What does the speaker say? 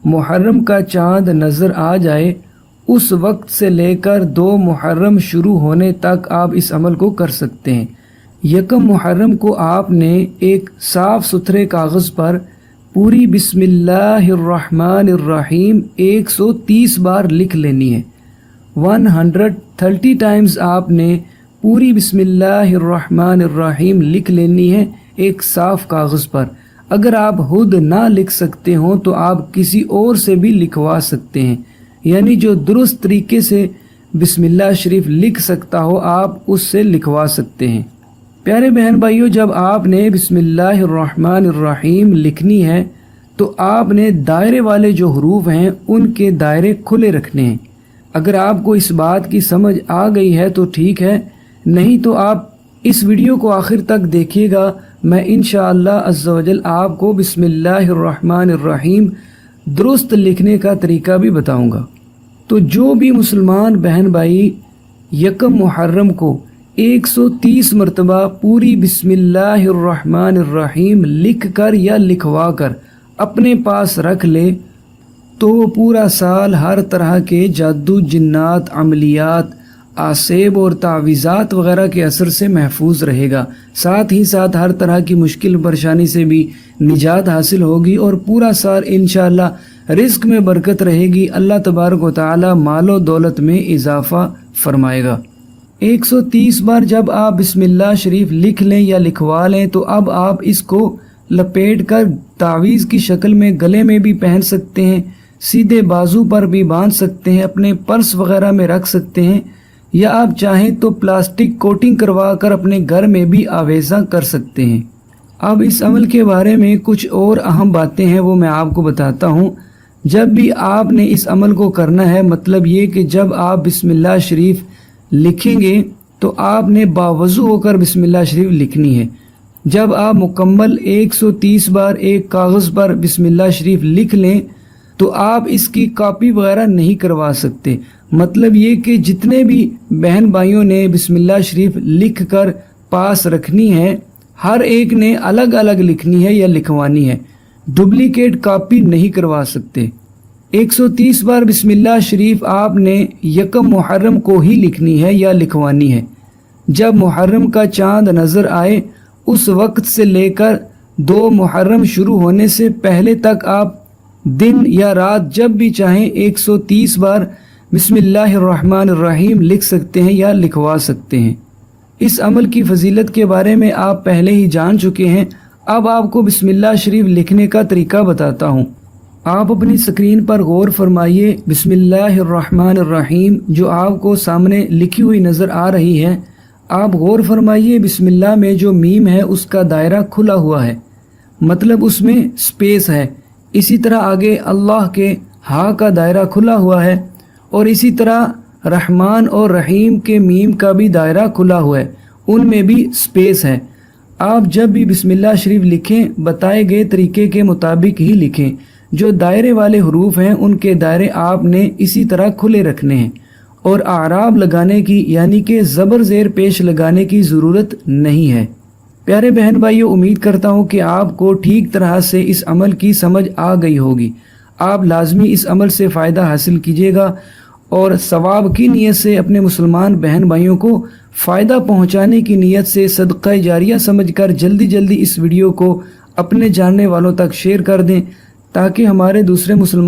محرم کا چاند نظر آ جائے اس وقت سے لے کر 2 محرم شروع ہونے تک آپ اس عمل کو کر سکتے ہیں۔ 1 محرم کو آپ نے ایک صاف ستھرے کاغذ پر پوری بسم اللہ الرحمن الرحیم 130 بار لکھ لینی ہے۔ 130 ٹائمز آپ نے پوری بسم اللہ الرحمن الرحیم لکھ لینی ہے ایک صاف کاغذ پر۔ اگر آپ خود نہ لکھ سکتے ہوں تو آپ کسی اور سے بھی لکھوا سکتے ہیں، یعنی جو درست طریقے سے بسم اللہ شریف لکھ سکتا ہو آپ اس سے لکھوا سکتے ہیں۔ پیارے بہن بھائیوں، جب آپ نے بسم اللہ الرحمن الرحیم لکھنی ہے تو آپ نے دائرے والے جو حروف ہیں ان کے دائرے کھلے رکھنے ہیں۔ اگر آپ کو اس بات کی سمجھ آ گئی ہے تو ٹھیک ہے، نہیں تو آپ اس ویڈیو کو آخر تک دیکھیے گا۔ میں انشاءاللہ عز و جل آپ کو بسم اللہ الرحمن الرحیم درست لکھنے کا طریقہ بھی بتاؤں گا۔ تو جو بھی مسلمان بہن بھائی 1 محرم کو 130 مرتبہ پوری بسم اللہ الرحمن الرحیم لکھ کر یا لکھوا کر اپنے پاس رکھ لے تو وہ پورا سال ہر طرح کے جادو، جنات، عملیات، آسیب اور تعویذات وغیرہ کے اثر سے محفوظ رہے گا۔ ساتھ ہی ساتھ ہر طرح کی مشکل پریشانی سے بھی نجات حاصل ہوگی اور پورا سال انشاءاللہ رزق میں برکت رہے گی۔ اللہ تبارک و تعالی مال و دولت میں اضافہ فرمائے گا۔ 130 بار جب آپ بسم اللہ شریف لکھ لیں یا لکھوا لیں تو اب آپ اس کو لپیٹ کر تعویذ کی شکل میں گلے میں بھی پہن سکتے ہیں، سیدھے بازو پر بھی باندھ سکتے ہیں، اپنے پرس وغیرہ میں رکھ سکتے ہیں، یا آپ چاہیں تو پلاسٹک کوٹنگ کروا کر اپنے گھر میں بھی آویزاں کر سکتے ہیں۔ اب اس عمل کے بارے میں کچھ اور اہم باتیں ہیں، وہ میں آپ کو بتاتا ہوں۔ جب بھی آپ نے اس عمل کو کرنا ہے، مطلب یہ کہ جب آپ بسم اللہ شریف لکھیں گے تو آپ نے باوضو ہو کر بسم اللہ شریف لکھنی ہے۔ جب آپ مکمل 130 بار ایک کاغذ پر بسم اللہ شریف لکھ لیں تو آپ اس کی کاپی وغیرہ نہیں کروا سکتے۔ مطلب یہ کہ جتنے بھی بہن بھائیوں نے بسم اللہ شریف لکھ کر پاس رکھنی ہے، ہر ایک نے الگ الگ لکھنی ہے یا لکھوانی ہے، ڈپلیکیٹ کاپی نہیں کروا سکتے۔ 130 بار بسم اللہ شریف آپ نے 1 محرم کو ہی لکھنی ہے یا لکھوانی ہے۔ جب محرم کا چاند نظر آئے اس وقت سے لے کر 2 محرم شروع ہونے سے پہلے تک آپ دن یا رات جب بھی چاہیں 130 بار بسم اللہ الرحمن الرحیم لکھ سکتے ہیں یا لکھوا سکتے ہیں۔ اس عمل کی فضیلت کے بارے میں آپ پہلے ہی جان چکے ہیں، اب آپ کو بسم اللہ شریف لکھنے کا طریقہ بتاتا ہوں۔ آپ اپنی سکرین پر غور فرمائیے، بسم اللہ الرحمن الرحیم جو آپ کو سامنے لکھی ہوئی نظر آ رہی ہے، آپ غور فرمائیے بسم اللہ میں جو میم ہے اس کا دائرہ کھلا ہوا ہے، مطلب اس میں سپیس ہے۔ اسی طرح آگے اللہ کے ہاں کا دائرہ کھلا ہوا ہے، اور اسی طرح رحمان اور رحیم کے میم کا بھی دائرہ کھلا ہوا ہے، ان میں بھی سپیس ہے۔ آپ جب بھی بسم اللہ شریف لکھیں بتائے گئے طریقے کے مطابق ہی لکھیں۔ جو دائرے والے حروف ہیں ان کے دائرے آپ نے اسی طرح کھلے رکھنے ہیں، اور اعراب لگانے کی یعنی کہ زبر زیر پیش لگانے کی ضرورت نہیں ہے۔ پیارے بہن بھائیو، امید کرتا ہوں کہ آپ کو ٹھیک طرح سے اس عمل کی سمجھ آ گئی ہوگی۔ آپ لازمی اس عمل سے فائدہ حاصل کیجیے گا اور ثواب کی نیت سے اپنے مسلمان بہن بھائیوں کو فائدہ پہنچانے کی نیت سے صدقہ جاریہ سمجھ کر جلدی اس ویڈیو کو اپنے جاننے والوں تک شیئر کر دیں تاکہ ہمارے دوسرے مسلمان